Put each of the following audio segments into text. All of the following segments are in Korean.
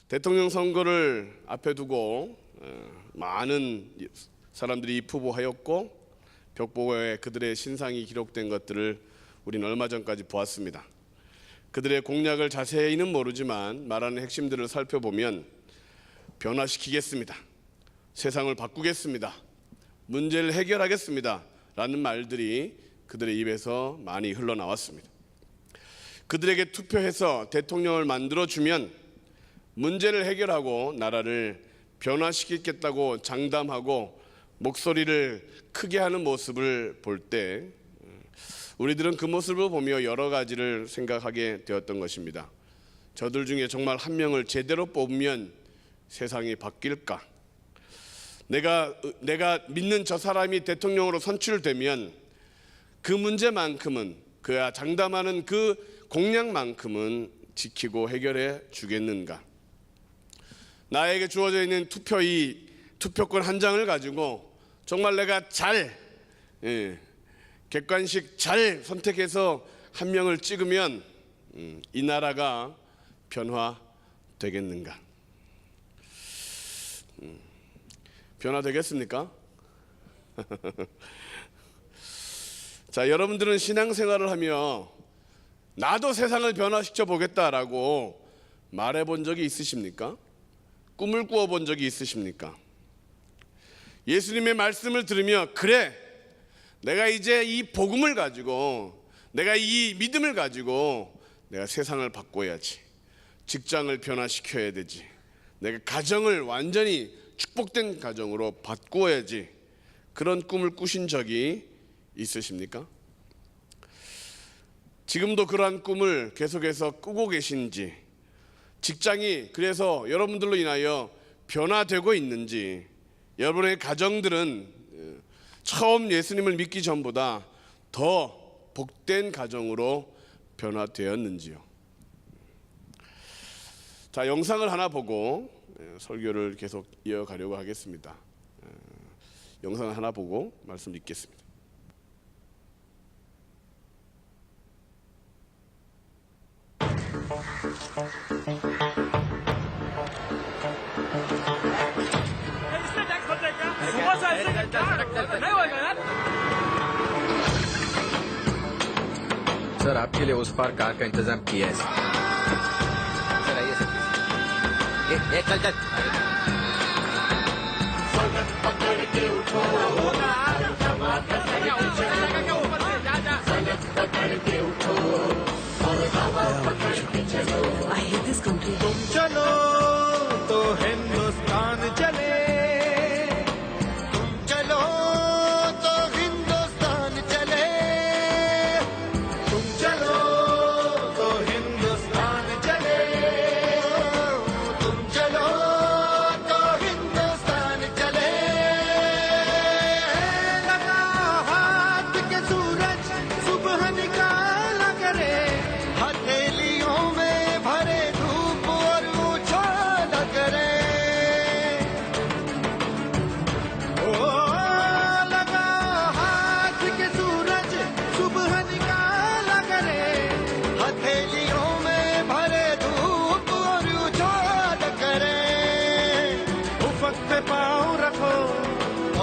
대통령 선거를 앞에 두고 많은 사람들이 입후보하였고 벽보에 그들의 신상이 기록된 것들을 우리는 얼마 전까지 보았습니다. 그들의 공약을 자세히는 모르지만 말하는 핵심들을 살펴보면 변화시키겠습니다, 세상을 바꾸겠습니다, 문제를 해결하겠습니다 라는 말들이 그들의 입에서 많이 흘러나왔습니다. 그들에게 투표해서 대통령을 만들어주면 문제를 해결하고 나라를 변화시키겠다고 장담하고 목소리를 크게 하는 모습을 볼 때 우리들은 그 모습을 보며 여러 가지를 생각하게 되었던 것입니다. 저들 중에 정말 한 명을 제대로 뽑으면 세상이 바뀔까? 내가 믿는 저 사람이 대통령으로 선출되면 그 문제만큼은, 그야 장담하는 그 공약만큼은 지키고 해결해 주겠는가? 나에게 주어져 있는 투표권 한 장을 가지고 정말 내가 객관식 잘 선택해서 한 명을 찍으면 이 나라가 변화되겠는가? 변화되겠습니까? 자, 여러분들은 신앙생활을 하며 나도 세상을 변화시켜 보겠다라고 말해 본 적이 있으십니까? 꿈을 꾸어 본 적이 있으십니까? 예수님의 말씀을 들으며 그래, 내가 이제 이 복음을 가지고, 내가 이 믿음을 가지고 내가 세상을 바꿔야지, 직장을 변화시켜야 되지, 내가 가정을 완전히 축복된 가정으로 바꾸어야지, 그런 꿈을 꾸신 적이 있으십니까? 지금도 그러한 꿈을 계속해서 꾸고 계신지, 직장이 그래서 여러분들로 인하여 변화되고 있는지, 여러분의 가정들은 처음 예수님을 믿기 전보다 더 복된 가정으로 변화되었는지요. 자, 영상을 하나 보고 설교를 계속 이어가려고 하겠습니다. 영상을 하나 보고 말씀 읽겠습니다. सर आपके लिए उस पार कार का इंतजाम किया है सर आइए सर चल चल I hate this country. चलो तो हिंदुस्तान चले, तुम चलो तो हिंदुस्तान चले, तुम चलो तो हिंदुस्तान चले, तुम चलो तो हिंदुस्तान चले। लगा हाथ के सूरज सुबह निकाला करे, हथेलियों में भरे धूप और उछाल करे। ओ लगा हाथ के सूरज सुबह निकाला करे, हथेलियों में भरे धूप और उछाल करे। उफक पे पाँव रखो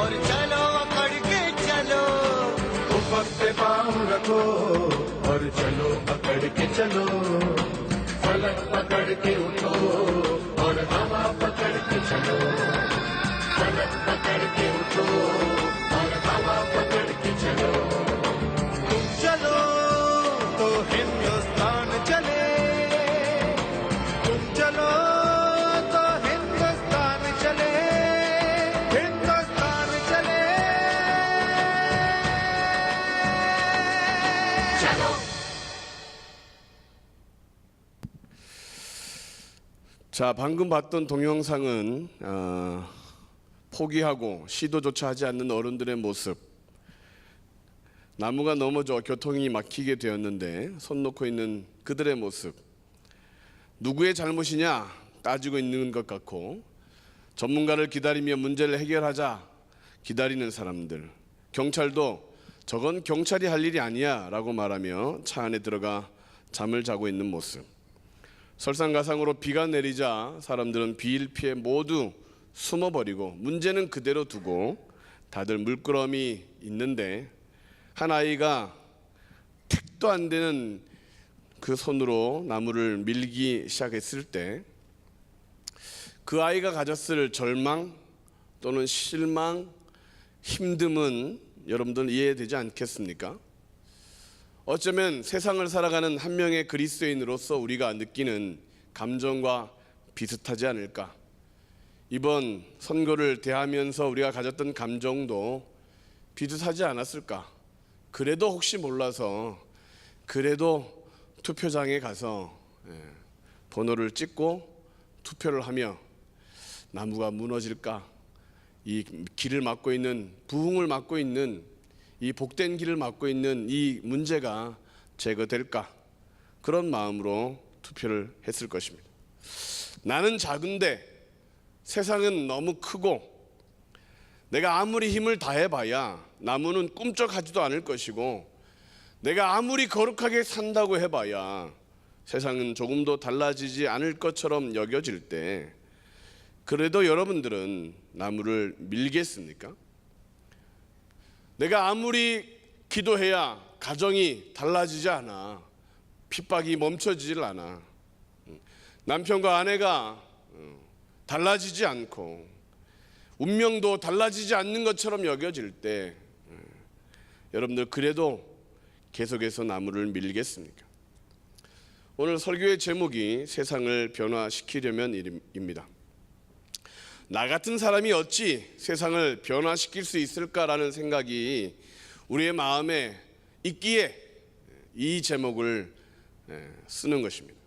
और चलो अकड़ के चलो, उफक पे पाँव रखो और चलो अकड़ के चलो, फलक पकड़ के उठो और हवा पकड़ के चलो, फलक पकड़ के उठो और हवा पकड़ के चलो। तुम चलो तो हिंदुस्तान चले, तुम चलो तो हिंदुस्तान चले, हिंदुस्तान चले। चलो 자, 방금 봤던 동영상은 포기하고 시도조차 하지 않는 어른들의 모습, 나무가 넘어져 교통이 막히게 되었는데 손 놓고 있는 그들의 모습, 누구의 잘못이냐 따지고 있는 것 같고 전문가를 기다리며 문제를 해결하자 기다리는 사람들, 경찰도 저건 경찰이 할 일이 아니야 라고 말하며 차 안에 들어가 잠을 자고 있는 모습, 설상가상으로 비가 내리자 사람들은 비를 피해 모두 숨어버리고 문제는 그대로 두고 다들 물끄러미 있는데 한 아이가 택도 안 되는 그 손으로 나무를 밀기 시작했을 때 그 아이가 가졌을 절망 또는 실망, 힘듦은 여러분들 이해되지 않겠습니까? 어쩌면 세상을 살아가는 한 명의 그리스도인으로서 우리가 느끼는 감정과 비슷하지 않을까? 이번 선거를 대하면서 우리가 가졌던 감정도 비슷하지 않았을까? 그래도 혹시 몰라서 그래도 투표장에 가서 번호를 찍고 투표를 하며 나무가 무너질까? 이 길을 막고 있는, 부흥을 막고 있는, 이 복된 길을 막고 있는 이 문제가 제거될까? 그런 마음으로 투표를 했을 것입니다. 나는 작은데 세상은 너무 크고 내가 아무리 힘을 다해봐야 나무는 꿈쩍하지도 않을 것이고 내가 아무리 거룩하게 산다고 해봐야 세상은 조금도 달라지지 않을 것처럼 여겨질 때 그래도 여러분들은 나무를 밀겠습니까? 내가 아무리 기도해야 가정이 달라지지 않아. 핍박이 멈춰지질 않아. 남편과 아내가 달라지지 않고 운명도 달라지지 않는 것처럼 여겨질 때 여러분들 그래도 계속해서 나무를 밀겠습니까? 오늘 설교의 제목이 세상을 변화시키려면입니다. 나 같은 사람이 어찌 세상을 변화시킬 수 있을까라는 생각이 우리의 마음에 있기에 이 제목을 쓰는 것입니다.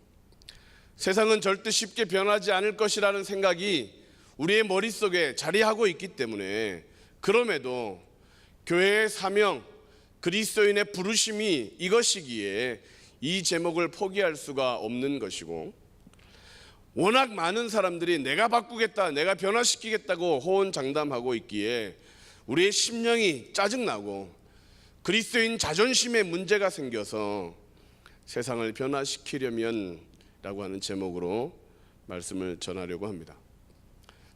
세상은 절대 쉽게 변하지 않을 것이라는 생각이 우리의 머릿속에 자리하고 있기 때문에 그럼에도 교회의 사명, 그리스도인의 부르심이 이것이기에 이 제목을 포기할 수가 없는 것이고 워낙 많은 사람들이 내가 바꾸겠다, 내가 변화시키겠다고 호언장담하고 있기에 우리의 심령이 짜증나고 그리스도인 자존심에 문제가 생겨서 세상을 변화시키려면 라고 하는 제목으로 말씀을 전하려고 합니다.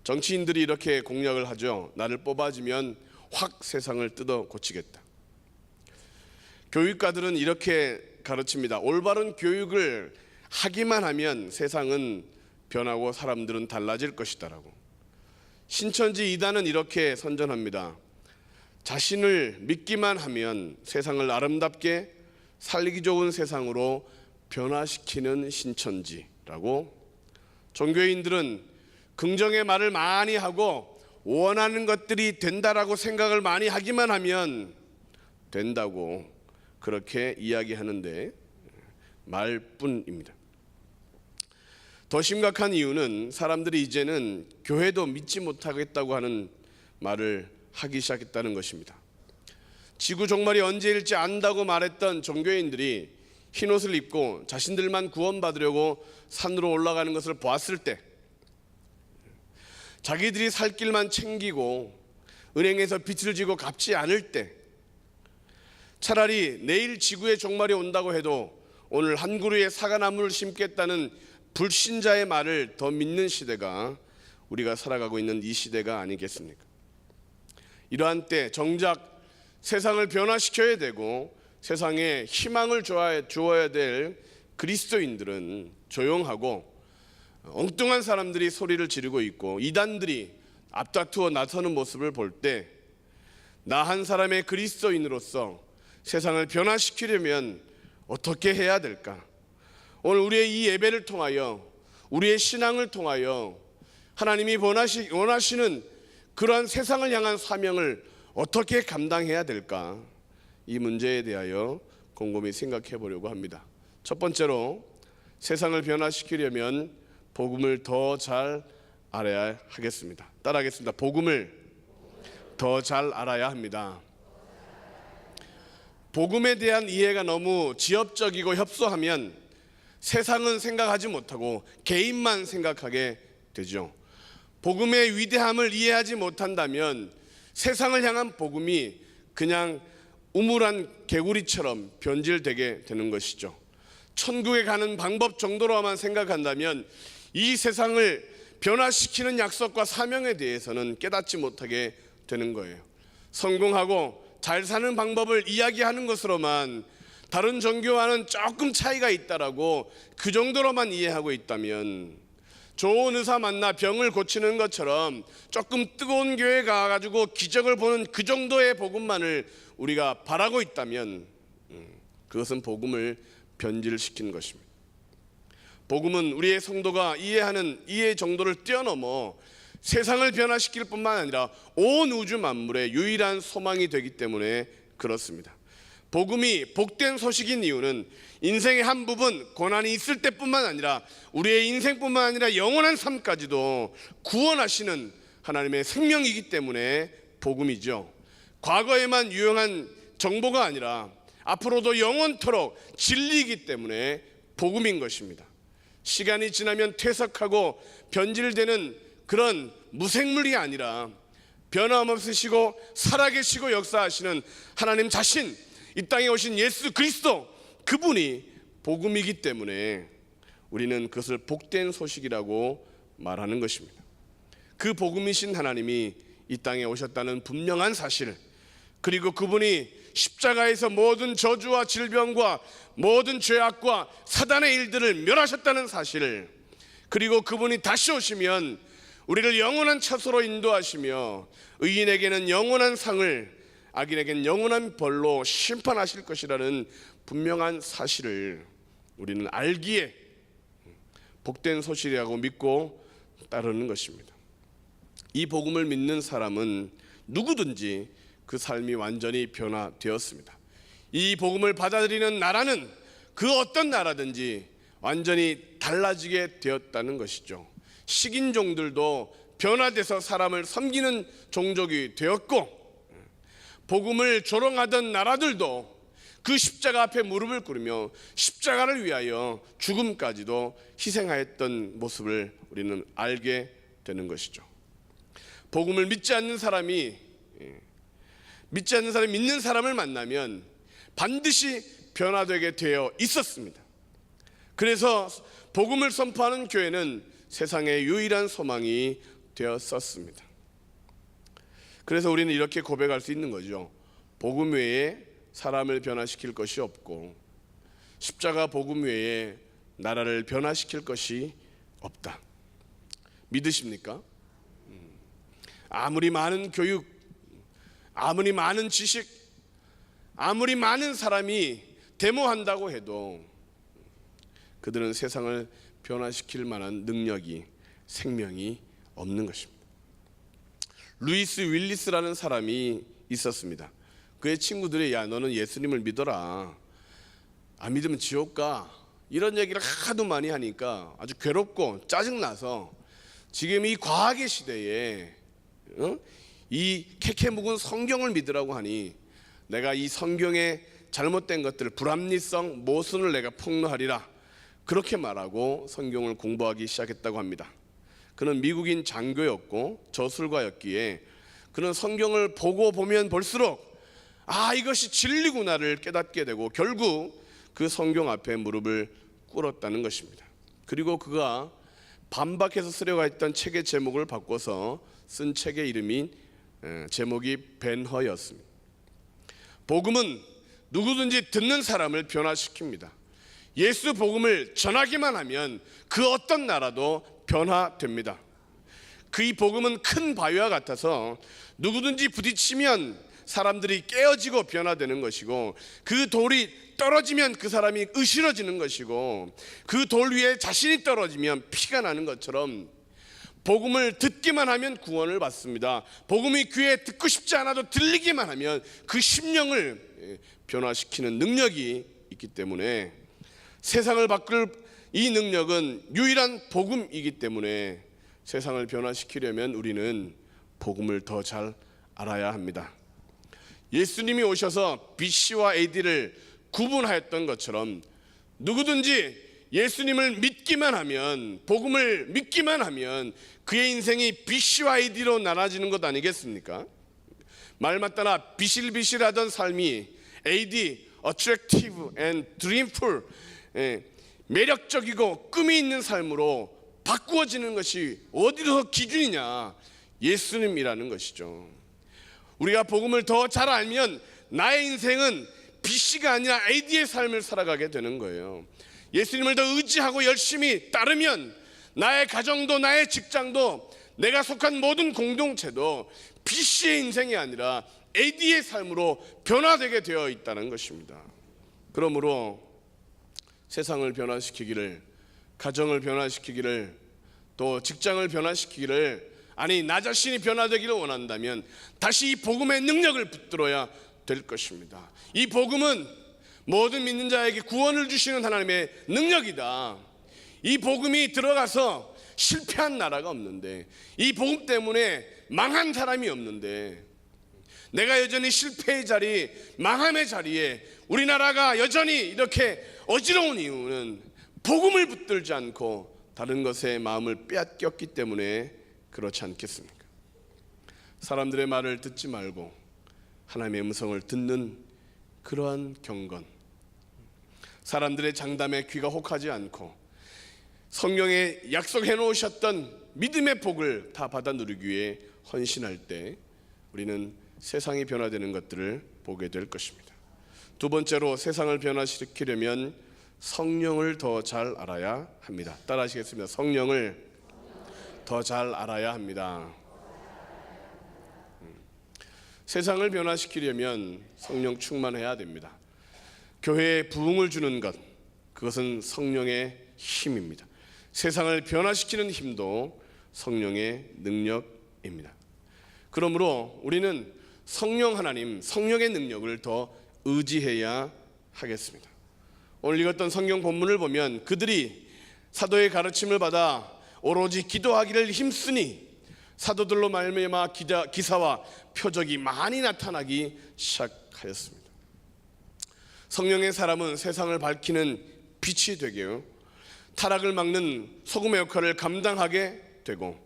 정치인들이 이렇게 공약을 하죠. 나를 뽑아주면 확 세상을 뜯어 고치겠다. 교육가들은 이렇게 가르칩니다. 올바른 교육을 하기만 하면 세상은 변하고 사람들은 달라질 것이다라고. 신천지 이단은 이렇게 선전합니다. 자신을 믿기만 하면 세상을 아름답게 살기 좋은 세상으로 변화시키는 신천지라고. 종교인들은 긍정의 말을 많이 하고 원하는 것들이 된다라고 생각을 많이 하기만 하면 된다고 그렇게 이야기하는데 말뿐입니다. 더 심각한 이유는 사람들이 이제는 교회도 믿지 못하겠다고 하는 말을 하기 시작했다는 것입니다. 지구 종말이 언제일지 안다고 말했던 종교인들이 흰옷을 입고 자신들만 구원받으려고 산으로 올라가는 것을 보았을 때 자기들이 살 길만 챙기고 은행에서 빚을 지고 갚지 않을 때 차라리 내일 지구의 종말이 온다고 해도 오늘 한 그루의 사과나무를 심겠다는 불신자의 말을 더 믿는 시대가 우리가 살아가고 있는 이 시대가 아니겠습니까? 이러한 때 정작 세상을 변화시켜야 되고 세상에 희망을 주어야 될 그리스도인들은 조용하고 엉뚱한 사람들이 소리를 지르고 있고 이단들이 앞다투어 나서는 모습을 볼 때 나 한 사람의 그리스도인으로서 세상을 변화시키려면 어떻게 해야 될까? 오늘 우리의 이 예배를 통하여 우리의 신앙을 통하여 하나님이 원하시는 그러한 세상을 향한 사명을 어떻게 감당해야 될까? 이 문제에 대하여 곰곰이 생각해 보려고 합니다. 첫 번째로 세상을 변화시키려면 복음을 더 잘 알아야 하겠습니다. 따라하겠습니다. 복음을 더 잘 알아야 합니다. 복음에 대한 이해가 너무 지엽적이고 협소하면 세상은 생각하지 못하고 개인만 생각하게 되죠. 복음의 위대함을 이해하지 못한다면 세상을 향한 복음이 그냥 우물한 개구리처럼 변질되게 되는 것이죠. 천국에 가는 방법 정도로만 생각한다면 이 세상을 변화시키는 약속과 사명에 대해서는 깨닫지 못하게 되는 거예요. 성공하고 잘 사는 방법을 이야기하는 것으로만 다른 종교와는 조금 차이가 있다라고 그 정도로만 이해하고 있다면, 좋은 의사 만나 병을 고치는 것처럼 조금 뜨거운 교회 가가지고 기적을 보는 그 정도의 복음만을 우리가 바라고 있다면 그것은 복음을 변질시키는 것입니다. 복음은 우리의 성도가 이해하는 이해 정도를 뛰어넘어 세상을 변화시킬 뿐만 아니라 온 우주 만물의 유일한 소망이 되기 때문에 그렇습니다. 복음이 복된 소식인 이유는 인생의 한 부분 고난이 있을 때뿐만 아니라 우리의 인생뿐만 아니라 영원한 삶까지도 구원하시는 하나님의 생명이기 때문에 복음이죠. 과거에만 유용한 정보가 아니라 앞으로도 영원토록 진리이기 때문에 복음인 것입니다. 시간이 지나면 퇴색하고 변질되는 그런 무생물이 아니라 변함없으시고 살아계시고 역사하시는 하나님 자신, 이 땅에 오신 예수 그리스도, 그분이 복음이기 때문에 우리는 그것을 복된 소식이라고 말하는 것입니다. 그 복음이신 하나님이 이 땅에 오셨다는 분명한 사실, 그리고 그분이 십자가에서 모든 저주와 질병과 모든 죄악과 사단의 일들을 멸하셨다는 사실, 그리고 그분이 다시 오시면 우리를 영원한 처소로 인도하시며 의인에게는 영원한 상을, 악인에게는 영원한 벌로 심판하실 것이라는 분명한 사실을 우리는 알기에 복된 소식이라고 믿고 따르는 것입니다. 이 복음을 믿는 사람은 누구든지 그 삶이 완전히 변화되었습니다. 이 복음을 받아들이는 나라는 그 어떤 나라든지 완전히 달라지게 되었다는 것이죠. 식인종들도 변화돼서 사람을 섬기는 종족이 되었고, 복음을 조롱하던 나라들도 그 십자가 앞에 무릎을 꿇으며 십자가를 위하여 죽음까지도 희생하였던 모습을 우리는 알게 되는 것이죠. 복음을 믿지 않는 사람이 믿는 사람을 만나면 반드시 변화되게 되어 있었습니다. 그래서 복음을 선포하는 교회는 세상의 유일한 소망이 되었었습니다. 그래서 우리는 이렇게 고백할 수 있는 거죠. 복음 외에 사람을 변화시킬 것이 없고 십자가 복음 외에 나라를 변화시킬 것이 없다. 믿으십니까? 아무리 많은 교육, 아무리 많은 지식, 아무리 많은 사람이 데모한다고 해도 그들은 세상을 변화시킬 만한 능력이, 생명이 없는 것입니다. 루이스 윌리스라는 사람이 있었습니다. 그의 친구들이 야 너는 예수님을 믿어라, 안 믿으면 지옥 가, 이런 얘기를 하도 많이 하니까 아주 괴롭고 짜증나서 지금 이 과학의 시대에 이 캐캐 묵은 성경을 믿으라고 하니 내가 이 성경의 잘못된 것들, 불합리성, 모순을 내가 폭로하리라, 그렇게 말하고 성경을 공부하기 시작했다고 합니다. 그는 미국인 장교였고 저술가였기에 그는 성경을 보고 보면 볼수록 이것이 진리구나를 깨닫게 되고 결국 그 성경 앞에 무릎을 꿇었다는 것입니다. 그리고 그가 반박해서 쓰려고 했던 책의 제목을 바꿔서 쓴 책의 이름이 제목이 벤허였습니다. 복음은 누구든지 듣는 사람을 변화시킵니다. 예수 복음을 전하기만 하면 그 어떤 나라도 변화됩니다. 그 이 복음은 큰 바위와 같아서 누구든지 부딪히면 사람들이 깨어지고 변화되는 것이고, 그 돌이 떨어지면 그 사람이 으스러지는 것이고, 그 돌 위에 자신이 떨어지면 피가 나는 것처럼 복음을 듣기만 하면 구원을 받습니다. 복음이 귀에 듣고 싶지 않아도 들리기만 하면 그 심령을 변화시키는 능력이 있기 때문에 세상을 바꿀 이 능력은 유일한 복음이기 때문에 세상을 변화시키려면 우리는 복음을 더 잘 알아야 합니다. 예수님이 오셔서 BC와 AD를 구분하였던 것처럼 누구든지 예수님을 믿기만 하면, 복음을 믿기만 하면 그의 인생이 BC와 AD로 나눠지는 것 아니겠습니까? 말 맞다나 비실비실하던 삶이 AD, attractive and dreamful, 매력적이고 꿈이 있는 삶으로 바꾸어지는 것이 어디서 기준이냐? 예수님이라는 것이죠. 우리가 복음을 더 잘 알면 나의 인생은 BC가 아니라 AD의 삶을 살아가게 되는 거예요. 예수님을 더 의지하고 열심히 따르면 나의 가정도 나의 직장도 내가 속한 모든 공동체도 BC의 인생이 아니라 AD의 삶으로 변화되게 되어 있다는 것입니다. 그러므로 세상을 변화시키기를, 가정을 변화시키기를, 또 직장을 변화시키기를, 아니 나 자신이 변화되기를 원한다면 다시 이 복음의 능력을 붙들어야 될 것입니다. 이 복음은 모든 믿는 자에게 구원을 주시는 하나님의 능력이다. 이 복음이 들어가서 실패한 나라가 없는데, 이 복음 때문에 망한 사람이 없는데, 내가 여전히 실패의 자리, 망함의 자리에 우리나라가 여전히 이렇게 어지러운 이유는 복음을 붙들지 않고 다른 것에 마음을 빼앗겼기 때문에 그렇지 않겠습니까? 사람들의 말을 듣지 말고 하나님의 음성을 듣는 그러한 경건, 사람들의 장담에 귀가 혹하지 않고 성경에 약속해 놓으셨던 믿음의 복을 다 받아 누리기 위해 헌신할 때 우리는 세상이 변화되는 것들을 보게 될 것입니다. 두 번째로, 세상을 변화시키려면 성령을 더 잘 알아야 합니다. 따라 하시겠습니다. 성령을 더 잘 알아야 합니다. 세상을 변화시키려면 성령 충만해야 됩니다. 교회에 부흥을 주는 것, 그것은 성령의 힘입니다. 세상을 변화시키는 힘도 성령의 능력입니다. 그러므로 우리는 성령 하나님, 성령의 능력을 더 의지해야 하겠습니다. 오늘 읽었던 성경 본문을 보면 그들이 사도의 가르침을 받아 오로지 기도하기를 힘쓰니 사도들로 말미암아 기사와 표적이 많이 나타나기 시작하였습니다. 성령의 사람은 세상을 밝히는 빛이 되고 타락을 막는 소금의 역할을 감당하게 되고,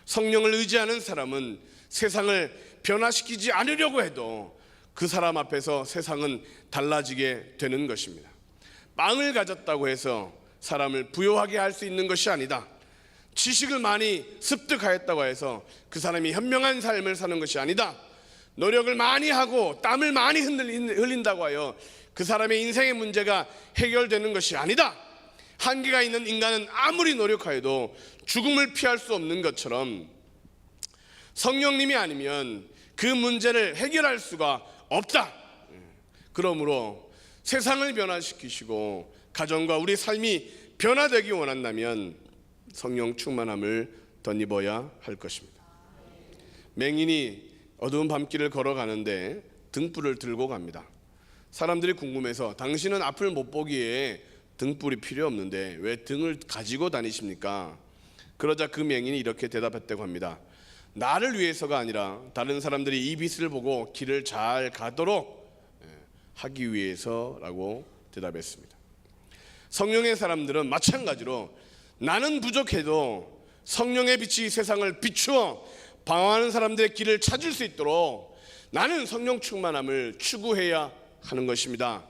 성령을 의지하는 사람은 세상을 변화시키지 않으려고 해도 그 사람 앞에서 세상은 달라지게 되는 것입니다. 빵을 가졌다고 해서 사람을 부요하게 할 수 있는 것이 아니다. 지식을 많이 습득하였다고 해서 그 사람이 현명한 삶을 사는 것이 아니다. 노력을 많이 하고 땀을 많이 흘린다고 하여 그 사람의 인생의 문제가 해결되는 것이 아니다. 한계가 있는 인간은 아무리 노력하여도 죽음을 피할 수 없는 것처럼 성령님이 아니면 그 문제를 해결할 수가 없다. 그러므로 세상을 변화시키시고 가정과 우리 삶이 변화되기 원한다면 성령 충만함을 덧입어야 할 것입니다. 맹인이 어두운 밤길을 걸어가는데 등불을 들고 갑니다. 사람들이 궁금해서 당신은 앞을 못 보기에 등불이 필요 없는데 왜 등을 가지고 다니십니까? 그러자 그 맹인이 이렇게 대답했다고 합니다. 나를 위해서가 아니라 다른 사람들이 이 빛을 보고 길을 잘 가도록 하기 위해서라고 대답했습니다. 성령의 사람들은 마찬가지로 나는 부족해도 성령의 빛이 세상을 비추어 방황하는 사람들의 길을 찾을 수 있도록 나는 성령 충만함을 추구해야 하는 것입니다.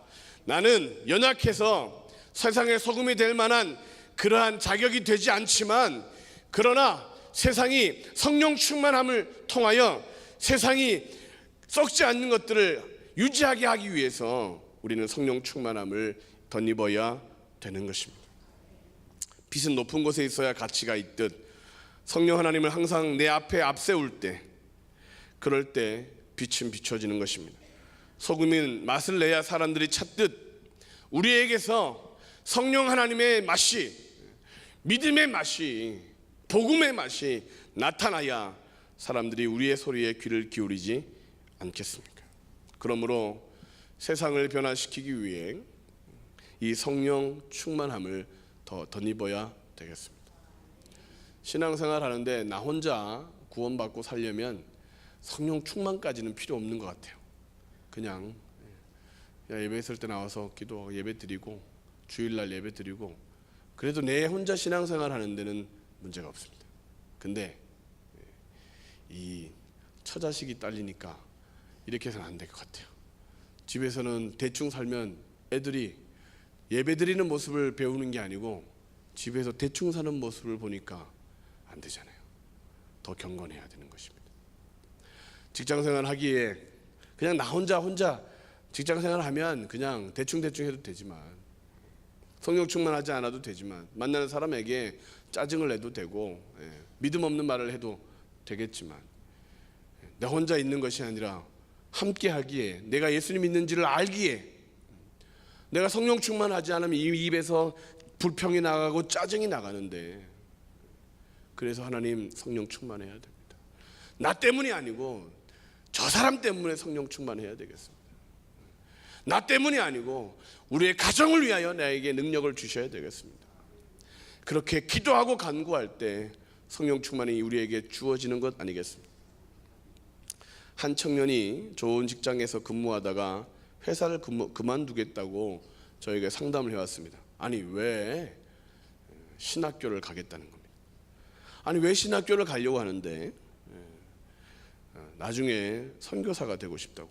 나는 연약해서 세상의 소금이 될 만한 그러한 자격이 되지 않지만, 그러나 세상이 성령 충만함을 통하여 세상이 썩지 않는 것들을 유지하게 하기 위해서 우리는 성령 충만함을 덧입어야 되는 것입니다. 빛은 높은 곳에 있어야 가치가 있듯 성령 하나님을 항상 내 앞에 앞세울 때, 그럴 때 빛은 비춰지는 것입니다. 소금은 맛을 내야 사람들이 찾듯 우리에게서 성령 하나님의 맛이, 믿음의 맛이, 복음의 맛이 나타나야 사람들이 우리의 소리에 귀를 기울이지 않겠습니까? 그러므로 세상을 변화시키기 위해 이 성령 충만함을 더 덧입어야 되겠습니다. 신앙생활 하는데 나 혼자 구원받고 살려면 성령 충만까지는 필요 없는 것 같아요. 그냥 예배 있을 때 나와서 기도 예배 드리고 주일날 예배 드리고 그래도 내 혼자 신앙생활 하는 데는 문제가 없습니다. 근데 이 처자식이 딸리니까 이렇게 해서는 안 될 것 같아요. 집에서는 대충 살면 애들이 예배드리는 모습을 배우는 게 아니고 집에서 대충 사는 모습을 보니까 안 되잖아요. 더 경건해야 되는 것입니다. 직장생활 하기에 그냥 나 혼자 직장생활 하면 그냥 대충 해도 되지만, 성령 충만하지 않아도 되지만, 만나는 사람에게 짜증을 내도 되고, 믿음 없는 말을 해도 되겠지만, 나 혼자 있는 것이 아니라 함께 하기에, 내가 예수님 믿는지를 알기에, 내가 성령 충만하지 않으면 이 입에서 불평이 나가고 짜증이 나가는데, 그래서 하나님 성령 충만해야 됩니다. 나 때문이 아니고 저 사람 때문에 성령 충만해야 되겠습니다. 나 때문이 아니고 우리의 가정을 위하여 나에게 능력을 주셔야 되겠습니다. 그렇게 기도하고 간구할 때 성령 충만이 우리에게 주어지는 것 아니겠습니까? 한 청년이 좋은 직장에서 근무하다가 회사를 그만두겠다고 저에게 상담을 해왔습니다. 아니, 왜 신학교를 가겠다는 겁니다. 아니, 왜 신학교를 가려고 하는데 나중에 선교사가 되고 싶다고.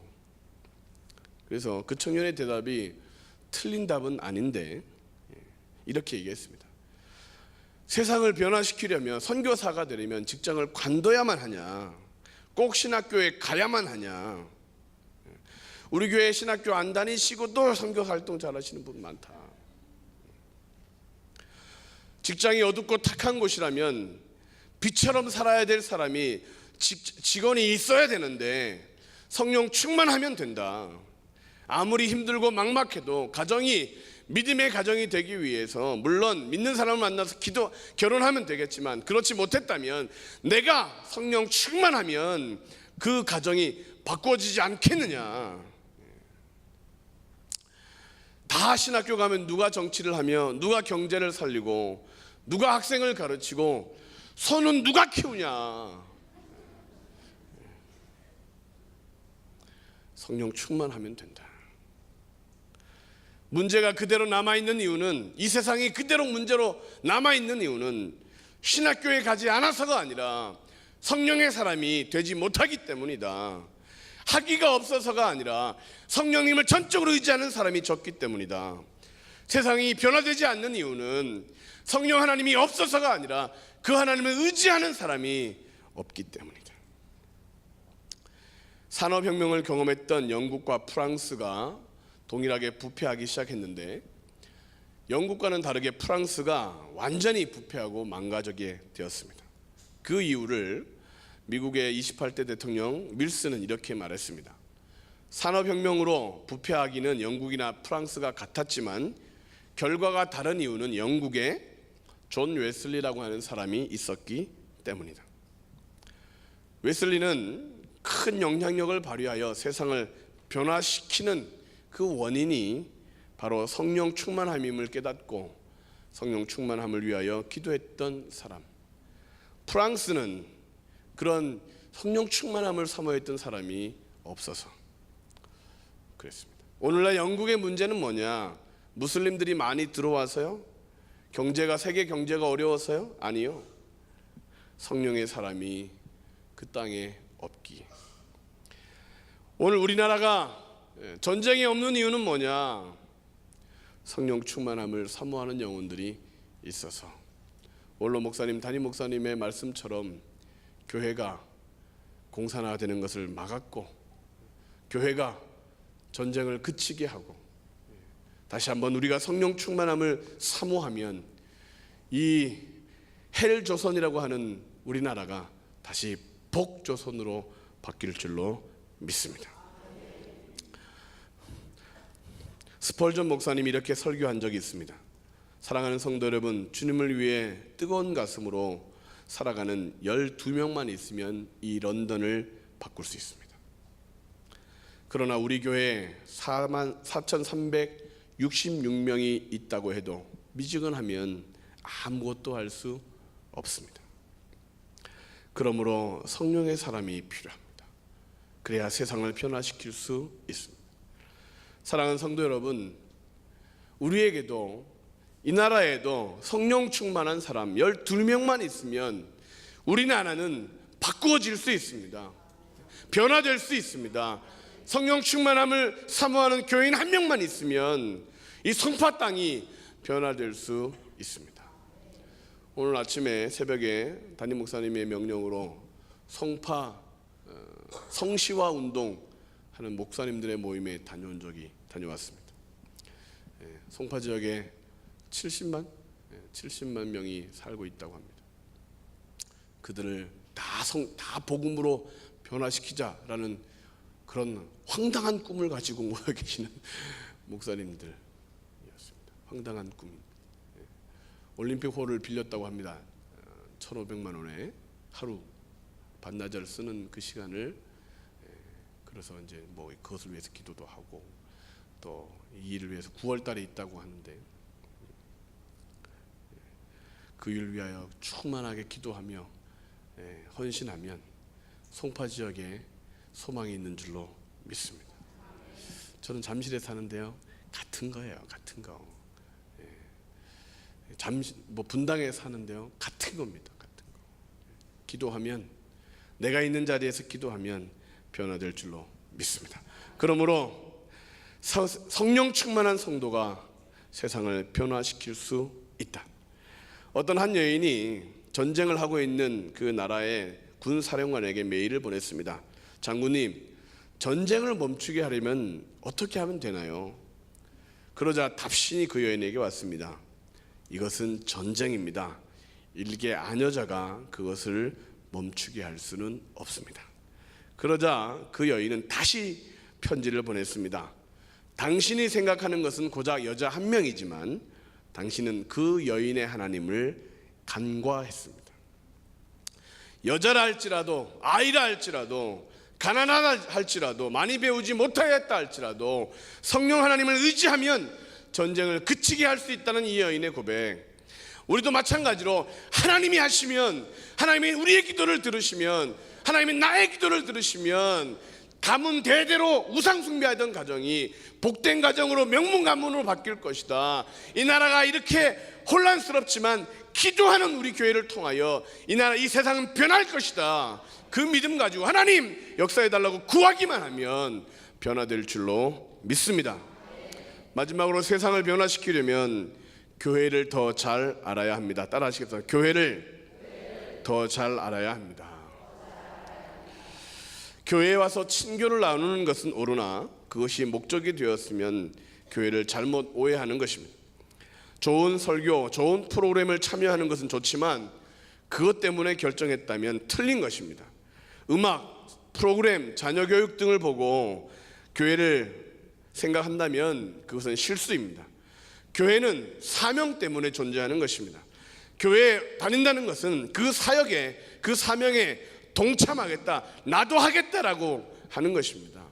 그래서 그 청년의 대답이 틀린 답은 아닌데 이렇게 얘기했습니다. 세상을 변화시키려면, 선교사가 되려면 직장을 관둬야만 하냐, 꼭 신학교에 가야만 하냐. 우리 교회 신학교 안 다니시고 또 선교 활동 잘하시는 분 많다. 직장이 어둡고 탁한 곳이라면 빛처럼 살아야 될 사람이 직원이 있어야 되는데 성령 충만하면 된다. 아무리 힘들고 막막해도 가정이 믿음의 가정이 되기 위해서, 물론 믿는 사람을 만나서 결혼하면 되겠지만, 그렇지 못했다면 내가 성령 충만하면 그 가정이 바꿔지지 않겠느냐. 다 신학교 가면 누가 정치를 하며, 누가 경제를 살리고, 누가 학생을 가르치고, 손은 누가 키우냐. 성령 충만하면 된다. 문제가 그대로 남아있는 이유는, 이 세상이 그대로 문제로 남아있는 이유는 신학교에 가지 않아서가 아니라 성령의 사람이 되지 못하기 때문이다. 학위가 없어서가 아니라 성령님을 전적으로 의지하는 사람이 적기 때문이다. 세상이 변화되지 않는 이유는 성령 하나님이 없어서가 아니라 그 하나님을 의지하는 사람이 없기 때문이다. 산업혁명을 경험했던 영국과 프랑스가 동일하게 부패하기 시작했는데, 영국과는 다르게 프랑스가 완전히 부패하고 망가지게 되었습니다. 그 이유를 미국의 28대 대통령 밀스는 이렇게 말했습니다. 산업혁명으로 부패하기는 영국이나 프랑스가 같았지만 결과가 다른 이유는 영국에 존 웨슬리라고 하는 사람이 있었기 때문이다. 웨슬리는 큰 영향력을 발휘하여 세상을 변화시키는 그 원인이 바로 성령 충만함임을 깨닫고 성령 충만함을 위하여 기도했던 사람. 프랑스는 그런 성령 충만함을 사모했던 사람이 없어서 그랬습니다. 오늘날 영국의 문제는 뭐냐? 무슬림들이 많이 들어와서요? 세계 경제가 어려워서요? 아니요. 성령의 사람이 그 땅에 없기. 오늘 우리나라가 전쟁이 없는 이유는 뭐냐? 성령 충만함을 사모하는 영혼들이 있어서. 원로 목사님, 담임 목사님의 말씀처럼 교회가 공산화되는 것을 막았고, 교회가 전쟁을 그치게 하고, 다시 한번 우리가 성령 충만함을 사모하면 이 헬조선이라고 하는 우리나라가 다시 복조선으로 바뀔 줄로 믿습니다. 스펄전 목사님이 이렇게 설교한 적이 있습니다. 사랑하는 성도 여러분, 주님을 위해 뜨거운 가슴으로 살아가는 12명만 있으면 이 런던을 바꿀 수 있습니다. 그러나 우리 교회에 4,366명이 있다고 해도 미지근하면 아무것도 할 수 없습니다. 그러므로 성령의 사람이 필요합니다. 그래야 세상을 변화시킬 수 있습니다. 사랑하는 성도 여러분, 우리에게도 이 나라에도 성령 충만한 사람 12명만 있으면 우리나라는 바꾸어질 수 있습니다. 변화될 수 있습니다. 성령 충만함을 사모하는 교인 한 명만 있으면 이 성파 땅이 변화될 수 있습니다. 오늘 아침에 새벽에 담임 목사님의 명령으로 성시화 운동하는 목사님들의 모임에 다녀왔습니다. 송파 지역에 70만 명이 살고 있다고 합니다. 그들을 다 복음으로 변화시키자라는 그런 황당한 꿈을 가지고 모여 계시는 목사님들이었습니다. 황당한 꿈. 올림픽홀을 빌렸다고 합니다. 1,500만 원에 하루 반나절 쓰는 그 시간을, 그래서 이제 뭐 그것을 위해서 기도도 하고 또 이 일을 위해서 9월 달에 있다고 하는데, 그 일을 위하여 충만하게 기도하며 헌신하면 송파 지역에 소망이 있는 줄로 믿습니다. 저는 잠실에 사는데요, 같은 거예요. 같은 거. 분당에 사는데요, 같은 겁니다. 같은 거. 기도하면, 내가 있는 자리에서 기도하면 변화될 줄로 믿습니다. 그러므로 성령 충만한 성도가 세상을 변화시킬 수 있다. 어떤 한 여인이 전쟁을 하고 있는 그 나라의 군 사령관에게 메일을 보냈습니다. 장군님, 전쟁을 멈추게 하려면 어떻게 하면 되나요? 그러자 답신이 그 여인에게 왔습니다. 이것은 전쟁입니다. 일개 아녀자가 그것을 멈추게 할 수는 없습니다. 그러자 그 여인은 다시 편지를 보냈습니다. 당신이 생각하는 것은 고작 여자 한 명이지만 당신은 그 여인의 하나님을 간과했습니다. 여자라 할지라도, 아이라 할지라도, 가난하다 할지라도, 많이 배우지 못하였다 할지라도 성령 하나님을 의지하면 전쟁을 그치게 할 수 있다는 이 여인의 고백. 우리도 마찬가지로 하나님이 하시면, 하나님이 우리의 기도를 들으시면, 하나님이 나의 기도를 들으시면 가문 대대로 우상 숭배하던 가정이 복된 가정으로 명문 가문으로 바뀔 것이다. 이 나라가 이렇게 혼란스럽지만 기도하는 우리 교회를 통하여 이 나라, 이 세상은 변할 것이다. 그 믿음 가지고 하나님 역사해달라고 구하기만 하면 변화될 줄로 믿습니다. 마지막으로 세상을 변화시키려면 교회를 더 잘 알아야 합니다. 따라 하시겠습니다. 교회를 더 잘 알아야 합니다. 교회에 와서 친교를 나누는 것은 옳으나 그것이 목적이 되었으면 교회를 잘못 오해하는 것입니다. 좋은 설교, 좋은 프로그램을 참여하는 것은 좋지만 그것 때문에 결정했다면 틀린 것입니다. 음악, 프로그램, 자녀 교육 등을 보고 교회를 생각한다면 그것은 실수입니다. 교회는 사명 때문에 존재하는 것입니다. 교회에 다닌다는 것은 그 사역에, 그 사명에 동참하겠다, 나도 하겠다라고 하는 것입니다.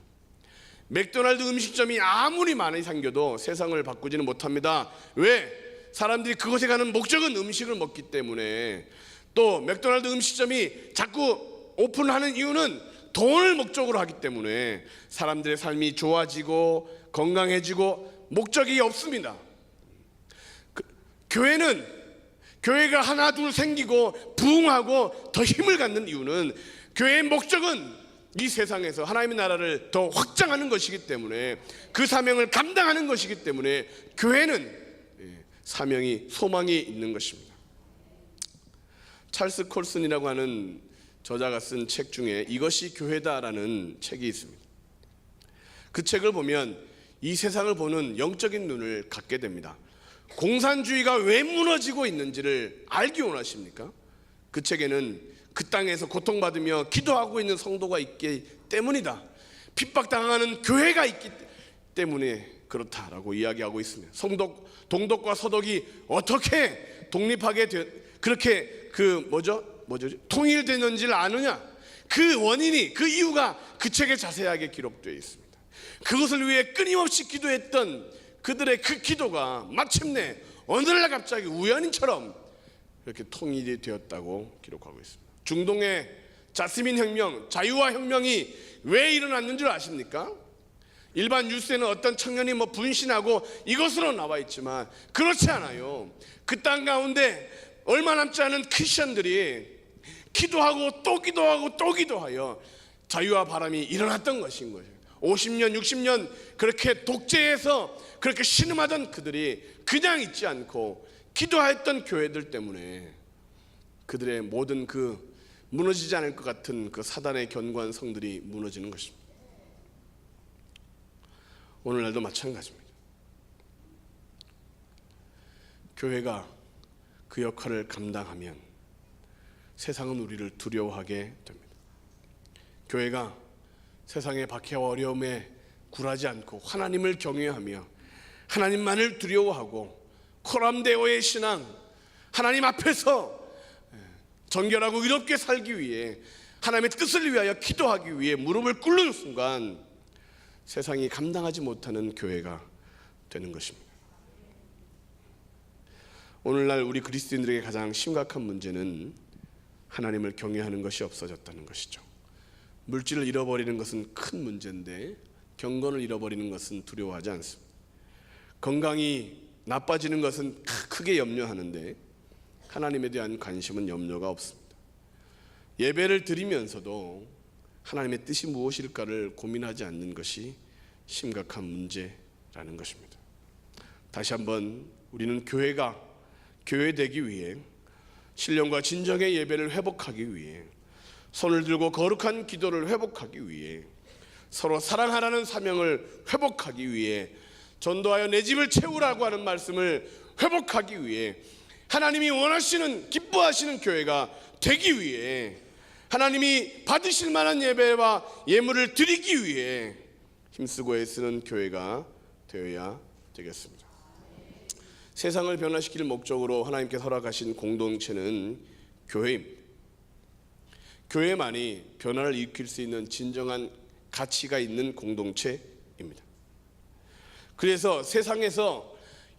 맥도날드 음식점이 아무리 많이 생겨도 세상을 바꾸지는 못합니다. 왜? 사람들이 그곳에 가는 목적은 음식을 먹기 때문에. 또 맥도날드 음식점이 자꾸 오픈하는 이유는 돈을 목적으로 하기 때문에 사람들의 삶이 좋아지고 건강해지고 목적이 없습니다. 교회가 하나 둘 생기고 부흥하고 더 힘을 갖는 이유는 교회의 목적은 이 세상에서 하나님의 나라를 더 확장하는 것이기 때문에, 그 사명을 감당하는 것이기 때문에 교회는 사명이, 소망이 있는 것입니다. 찰스 콜슨이라고 하는 저자가 쓴 책 중에 이것이 교회다라는 책이 있습니다. 그 책을 보면 이 세상을 보는 영적인 눈을 갖게 됩니다. 공산주의가 왜 무너지고 있는지를 알기 원하십니까? 그 책에는 그 땅에서 고통받으며 기도하고 있는 성도가 있기 때문이다. 핍박당하는 교회가 있기 때문에 그렇다라고 이야기하고 있습니다. 동독과 서독이 어떻게 독립하게 그렇게 통일되는지를 아느냐? 그 원인이, 그 이유가 그 책에 자세하게 기록되어 있습니다. 그것을 위해 끊임없이 기도했던 그들의 그 기도가 마침내 어느날 갑자기 우연인처럼 이렇게 통일이 되었다고 기록하고 있습니다. 중동의 자스민 혁명, 자유화 혁명이 왜 일어났는 줄 아십니까? 일반 뉴스에는 어떤 청년이 분신하고 이것으로 나와 있지만 그렇지 않아요. 그 땅 가운데 얼마 남지 않은 크리스천들이 기도하고 또 기도하고 또 기도하여 자유와 바람이 일어났던 것인 거예요. 50년 60년 그렇게 독재해서 그렇게 신음하던 그들이 그냥 있지 않고 기도했던 교회들 때문에 그들의 모든 그 무너지지 않을 것 같은 그 사단의 견고한 성들이 무너지는 것입니다. 오늘날도 마찬가지입니다. 교회가 그 역할을 감당하면 세상은 우리를 두려워하게 됩니다. 교회가 세상의 박해와 어려움에 굴하지 않고 하나님을 경외하며 하나님만을 두려워하고 코람데오의 신앙, 하나님 앞에서 정결하고 의롭게 살기 위해 하나님의 뜻을 위하여 기도하기 위해 무릎을 꿇는 순간 세상이 감당하지 못하는 교회가 되는 것입니다. 오늘날 우리 그리스도인들에게 가장 심각한 문제는 하나님을 경외하는 것이 없어졌다는 것이죠. 물질을 잃어버리는 것은 큰 문제인데 경건을 잃어버리는 것은 두려워하지 않습니다. 건강이 나빠지는 것은 크게 염려하는데 하나님에 대한 관심은 염려가 없습니다. 예배를 드리면서도 하나님의 뜻이 무엇일까를 고민하지 않는 것이 심각한 문제라는 것입니다. 다시 한번 우리는 교회되기 위해 신령과 진정의 예배를 회복하기 위해 손을 들고 거룩한 기도를 회복하기 위해 서로 사랑하라는 사명을 회복하기 위해 전도하여 내 집을 채우라고 하는 말씀을 회복하기 위해 하나님이 원하시는 기뻐하시는 교회가 되기 위해 하나님이 받으실 만한 예배와 예물을 드리기 위해 힘쓰고 애쓰는 교회가 되어야 되겠습니다. 세상을 변화시킬 목적으로 하나님께서 허락하신 공동체는 교회입니다. 교회만이 변화를 일으킬 수 있는 진정한 가치가 있는 공동체입니다. 그래서 세상에서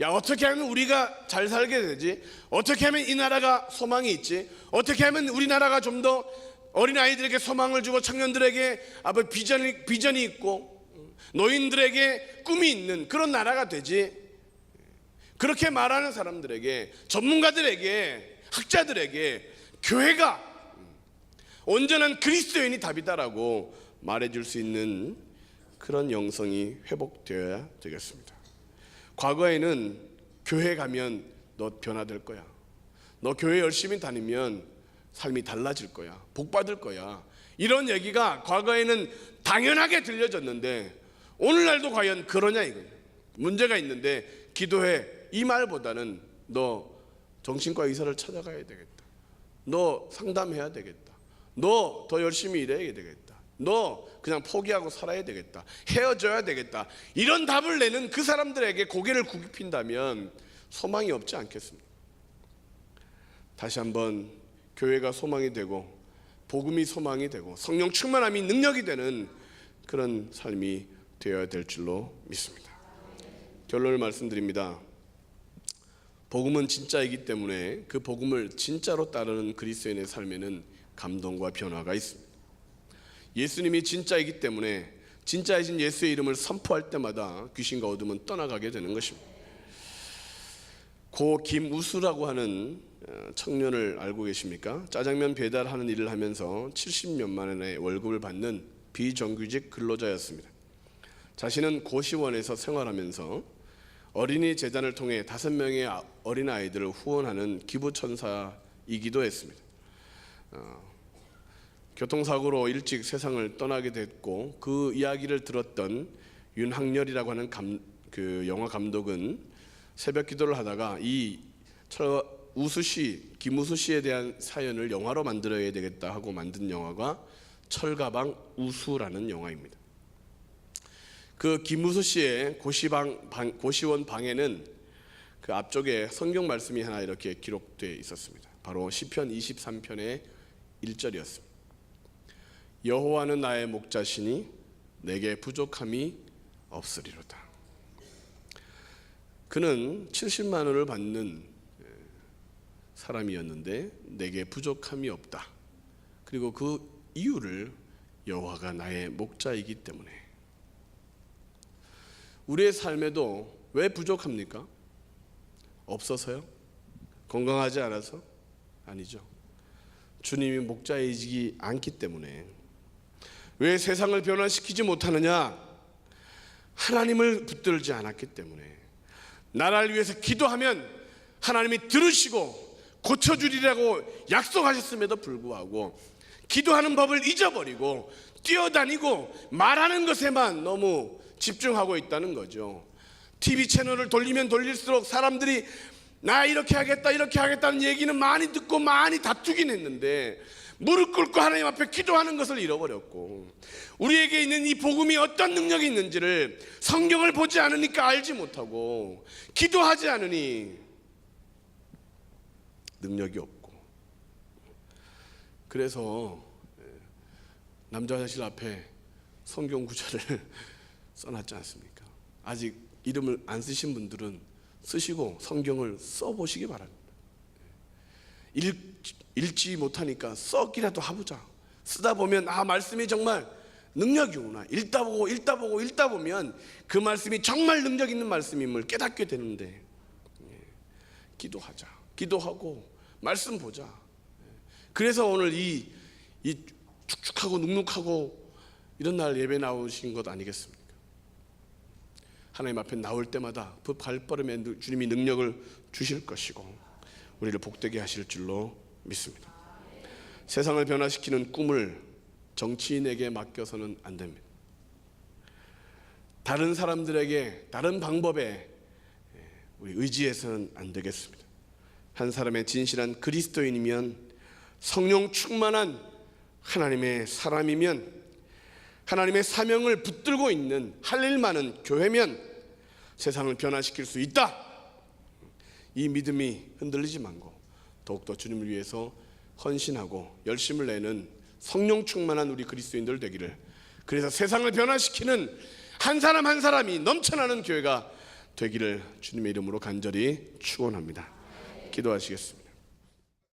어떻게 하면 우리가 잘 살게 되지? 어떻게 하면 이 나라가 소망이 있지? 어떻게 하면 우리나라가 좀 더 어린아이들에게 소망을 주고 청년들에게 비전이 있고 노인들에게 꿈이 있는 그런 나라가 되지? 그렇게 말하는 사람들에게, 전문가들에게, 학자들에게 교회가 온전한 그리스도인이 답이다라고 말해줄 수 있는 그런 영성이 회복되어야 되겠습니다. 과거에는 교회 가면 너 변화될 거야, 너 교회 열심히 다니면 삶이 달라질 거야, 복 받을 거야, 이런 얘기가 과거에는 당연하게 들려졌는데 오늘날도 과연 그러냐 이거예요. 문제가 있는데 기도해 이 말보다는 너 정신과 의사를 찾아가야 되겠다, 너 상담해야 되겠다, 너 더 열심히 일해야 되겠다, 너 그냥 포기하고 살아야 되겠다, 헤어져야 되겠다, 이런 답을 내는 그 사람들에게 고개를 굽힌다면 소망이 없지 않겠습니까? 다시 한번 교회가 소망이 되고 복음이 소망이 되고 성령 충만함이 능력이 되는 그런 삶이 되어야 될 줄로 믿습니다. 결론을 말씀드립니다. 복음은 진짜이기 때문에 그 복음을 진짜로 따르는 그리스도인의 삶에는 감동과 변화가 있습니다. 예수님이 진짜이기 때문에 진짜이신 예수의 이름을 선포할 때마다 귀신과 어둠은 떠나가게 되는 것입니다. 고 김우수라고 하는 청년을 알고 계십니까? 짜장면 배달하는 일을 하면서 70몇만 원의 월급을 받는 비정규직 근로자였습니다. 자신은 고시원에서 생활하면서 어린이 재단을 통해 5명의 어린아이들을 후원하는 기부천사이기도 했습니다. 교통사고로 일찍 세상을 떠나게 됐고 그 이야기를 들었던 윤학열이라고 하는 영화 감독은 새벽 기도를 하다가 이 김우수 씨에 대한 사연을 영화로 만들어야 되겠다 하고 만든 영화가 철가방 우수라는 영화입니다. 그 김우수 씨의 고시원 방에는 그 앞쪽에 성경 말씀이 하나 이렇게 기록되어 있었습니다. 바로 시편 23편의 1절이었습니다. 여호와는 나의 목자시니 내게 부족함이 없으리로다. 그는 70만 원을 받는 사람이었는데 내게 부족함이 없다. 그리고 그 이유를 여호와가 나의 목자이기 때문에. 우리의 삶에도 왜 부족합니까? 없어서요? 건강하지 않아서? 아니죠. 주님이 목자이지 않기 때문에. 왜 세상을 변화시키지 못하느냐? 하나님을 붙들지 않았기 때문에 나라를 위해서 기도하면 하나님이 들으시고 고쳐주리라고 약속하셨음에도 불구하고 기도하는 법을 잊어버리고 뛰어다니고 말하는 것에만 너무 집중하고 있다는 거죠. TV 채널을 돌리면 돌릴수록 사람들이 나 이렇게 하겠다 이렇게 하겠다는 얘기는 많이 듣고 많이 다투긴 했는데 무릎 꿇고 하나님 앞에 기도하는 것을 잃어버렸고, 우리에게 있는 이 복음이 어떤 능력이 있는지를 성경을 보지 않으니까 알지 못하고 기도하지 않으니 능력이 없고, 그래서 남자 화장실 앞에 성경 구절을 써놨지 않습니까? 아직 이름을 안 쓰신 분들은 쓰시고 성경을 써보시기 바랍니다. 읽지 못하니까 써기라도 해보자. 쓰다 보면 말씀이 정말 능력이구나. 읽다 보면 그 말씀이 정말 능력 있는 말씀임을 깨닫게 되는데, 기도하자. 기도하고 말씀 보자. 그래서 오늘 이 축축하고 눅눅하고 이런 날 예배 나오신 것 아니겠습니까? 하나님 앞에 나올 때마다 그 발걸음에 주님이 능력을 주실 것이고 우리를 복되게 하실 줄로 믿습니다. 세상을 변화시키는 꿈을 정치인에게 맡겨서는 안 됩니다. 다른 사람들에게 다른 방법에 우리 의지해서는 안 되겠습니다. 한 사람의 진실한 그리스도인이면, 성령 충만한 하나님의 사람이면, 하나님의 사명을 붙들고 있는 할 일 많은 교회면 세상을 변화시킬 수 있다. 이 믿음이 흔들리지 말고 더욱더 주님을 위해서 헌신하고 열심을 내는 성령 충만한 우리 그리스도인들 되기를, 그래서 세상을 변화시키는 한 사람 한 사람이 넘쳐나는 교회가 되기를 주님의 이름으로 간절히 축원합니다. 기도하시겠습니다.